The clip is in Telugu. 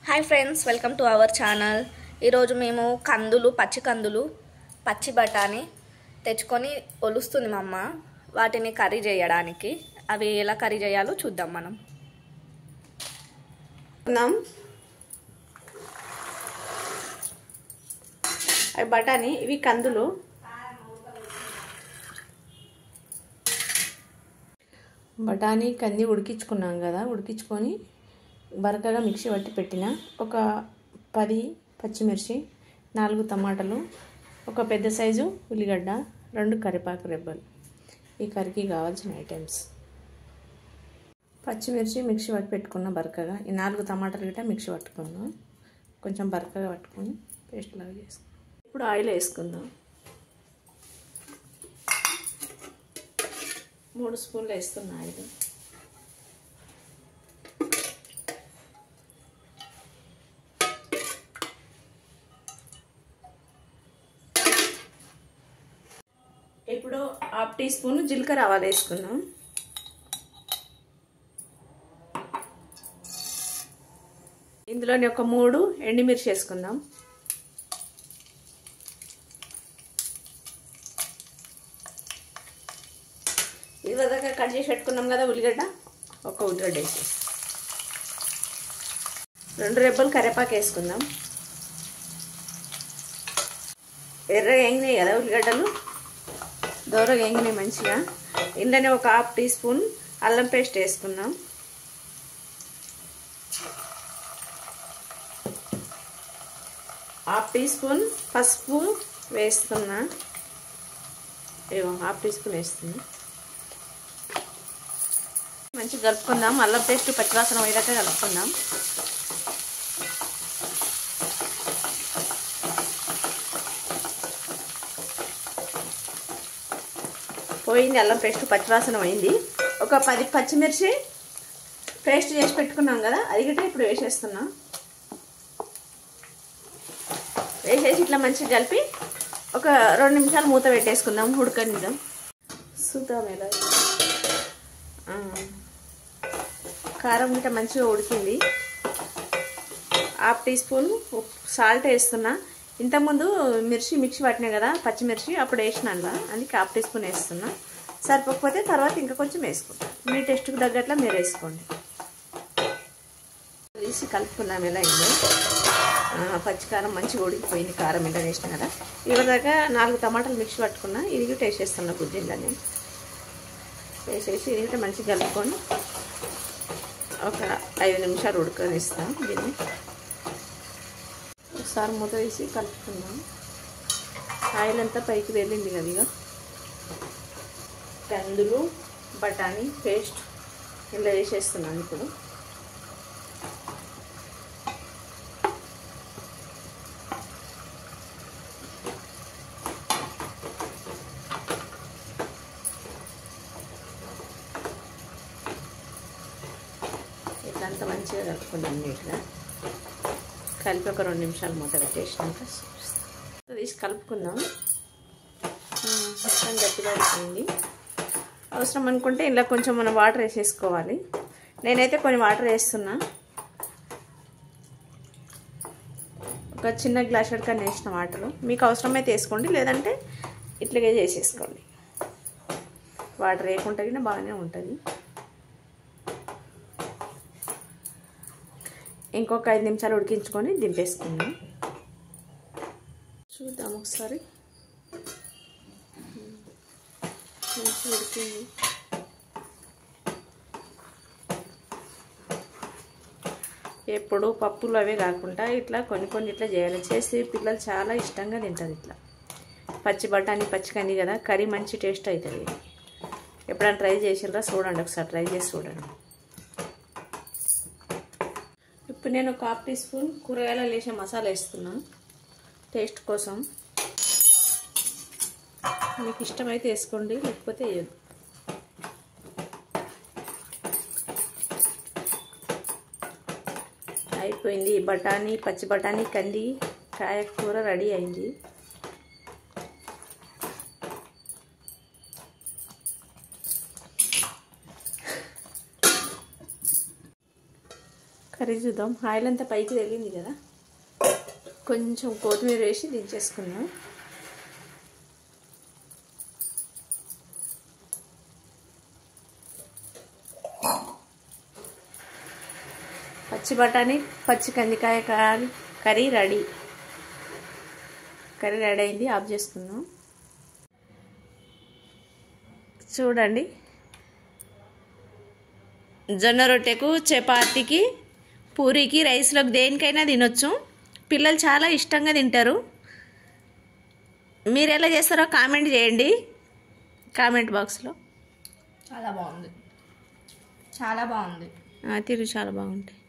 Hi friends, welcome to our channel. ఈరోజు మేము పచ్చి కందులు, పచ్చి బఠానీ తెచ్చుకొని ఒలుస్తుంది మా అమ్మ. వాటిని కర్రీ చేయడానికి అవి ఎలా కర్రీ చేయాలో చూద్దాం మనం. అవి బఠానీ, ఇవి కందులు. బఠానీ కంది ఉడికించుకున్నాం కదా, ఉడికించుకొని బరకగా మిక్సీ పట్టి పెట్టిన. ఒక 10 పచ్చిమిర్చి, 4 టమాటాలు, ఒక పెద్ద సైజు ఉల్లిగడ్డ, 2 కరివేపాకు రెబ్బలు. ఈ కర్రీకి కావాల్సిన ఐటమ్స్: పచ్చిమిర్చి మిక్సీ పట్టి పెట్టుకున్న బరకగా, ఈ 4 టమాటాలు గిట్ట మిక్సీ పట్టుకుందాం. కొంచెం బరకగా పట్టుకొని పేస్ట్ లాగా చేసుకుందాం. ఇప్పుడు ఆయిల్ వేసుకుందాం. 3 స్పూన్లు వేస్తున్నా ఆయిల్. ఇప్పుడు 1/2 టీ స్పూన్ జీలకర్ర ఆవాలు వేసుకుందాం. ఇందులోని ఒక 3 ఎండుమిర్చి వేసుకుందాం. ఇది వరకు కట్ చేసి పెట్టుకున్నాం కదా ఉల్లిగడ్డ, ఒక ఉల్లిగడ్డ వేసేసి 2 రెబ్బలు కరివేపాకు వేసుకుందాం. ఎర్రగా వేగినాయి కదా ఉల్లిగడ్డలు, దూరగా వేగినాయి మంచిగా. ఇందులోనే ఒక 1/2 టీ స్పూన్ అల్లం పేస్ట్ వేసుకుందాం. హాఫ్ టీ స్పూన్ పసుపు వేస్తున్నా. 1/2 టీ స్పూన్ వేస్తున్నా. మంచిగా కలుపుకుందాం. అల్లం పేస్ట్ పచ్చివాసన పోయేదాకా కలుపుకుందాం. పోయింది, అల్లం పేస్ట్ పచ్చివాసన పోయింది. ఒక 10 పచ్చిమిర్చి పేస్ట్ చేసి పెట్టుకున్నాం కదా, అది గిట్ట ఇప్పుడు వేసేస్తున్నాం. వేసేసి ఇట్లా మంచిగా కలిపి ఒక 2 నిమిషాలు మూత పెట్టేసుకుందాం, ఉడకనిద్దాం. చూద్దాం ఎలా. కారం గిట్ట మంచిగా ఉడికింది. 1/2 టీ స్పూన్ సాల్ట్ వేస్తున్నా. ఇంతకుముందు మిర్చి మిక్సీ పట్టినా కదా పచ్చిమిర్చి, అప్పుడు వేసిన అందుకే 1/2 టీ స్పూన్ వేస్తున్నా. సరిపోకపోతే తర్వాత ఇంకా కొంచెం వేసుకుంటాం. మీ టేస్ట్కి తగ్గట్లా మీరు వేసుకోండి. వేసి కలుపుకున్నాం. ఎలా అయిందో పచ్చికారం మంచిగా ఉడికిపోయింది. కారం ఇలా వేసిన కదా. ఇవరిదాకా 4 టమాటాలు మిక్సీ పట్టుకున్నా. ఇది కూడా వేసేస్తున్నా గుజ్జిందా. నేను వేసేసి ఇది కూడా మంచిగా కలుపుకొని ఒక 5 నిమిషాలు ఉడకనిస్తాం. దీన్ని ఒకసారి మూత వేసి కలుపుకుందాం. ఆయిల్ అంతా పైకి వెళ్ళింది కదా. ఇక కందులు బఠానీ పేస్ట్ ఇలా వేసేస్తున్నాను. ఇప్పుడు ఇట్లంతా మంచిగా కలుపుకుందాం. నీట్గా కలిపి ఒక 2 నిమిషాలు మూత పెట్టేసినాక తీసి కలుపుకుందాం. మొత్తం గట్టిపడిపోయింది. అవసరం అనుకుంటే ఇలా కొంచెం మనం వాటర్ వేసేసుకోవాలి. నేనైతే కొన్ని వాటర్ వేస్తున్నా. ఒక చిన్న గ్లాస్ కన్నా వేసిన వాటర్. మీకు అవసరమైతే వేసుకోండి, లేదంటే ఇట్లాగే చేసేసుకోండి. వాటర్ వేయకుండా కూడా బాగానే ఉంటుంది. ఇంకొక 5 నిమిషాలు ఉడికించుకొని దింపేసుకుందాం. చూద్దాం ఒకసారి. మంచిగా ఉడికింది. ఎప్పుడు పప్పులు అవే కాకుండా ఇట్లా కొన్ని ఇట్లా చేయాలి. చేసి పిల్లలు చాలా ఇష్టంగా తింటారు. ఇట్లా పచ్చి బఠానీ పచ్చి కంది కదా, కర్రీ మంచి టేస్ట్ అవుతుంది. ఎప్పుడైనా ట్రై చేసిరా చూడండి, ఒకసారి ట్రై చేసి చూడండి. ఇప్పుడు నేను ఒక 1/2 టీ స్పూన్ కూరగాయలు వేసే మసాలా వేస్తున్నాను టేస్ట్ కోసం. మీకు ఇష్టమైతే వేసుకోండి, లేకపోతే వేయదు. అయిపోయింది. బఠానీ పచ్చి బఠానీ కంది కాయ కూర రెడీ అయింది. కర్రీ చూద్దాం. ఆయిల్ అంతా పైకి తగిలింది కదా, కొంచెం కొత్తిమీర వేసి దించేసుకుందాం. పచ్చి బఠానీ పచ్చి కందికాయ కర్రీ రెడీ. కర్రీ రెడీ అయింది, ఆఫ్ చేసుకుందాం. చూడండి, జొన్న రొట్టెకు, చపాతీకి, పూరీకి, రైస్లోకి దేనికైనా తినొచ్చు. పిల్లలు చాలా ఇష్టంగా తింటారు. మీరు ఎలా చేస్తారో కామెంట్ చేయండి కామెంట్ బాక్స్లో. చాలా బాగుంది, చాలా బాగుంది. తిరుగు చాలా బాగుంటాయి.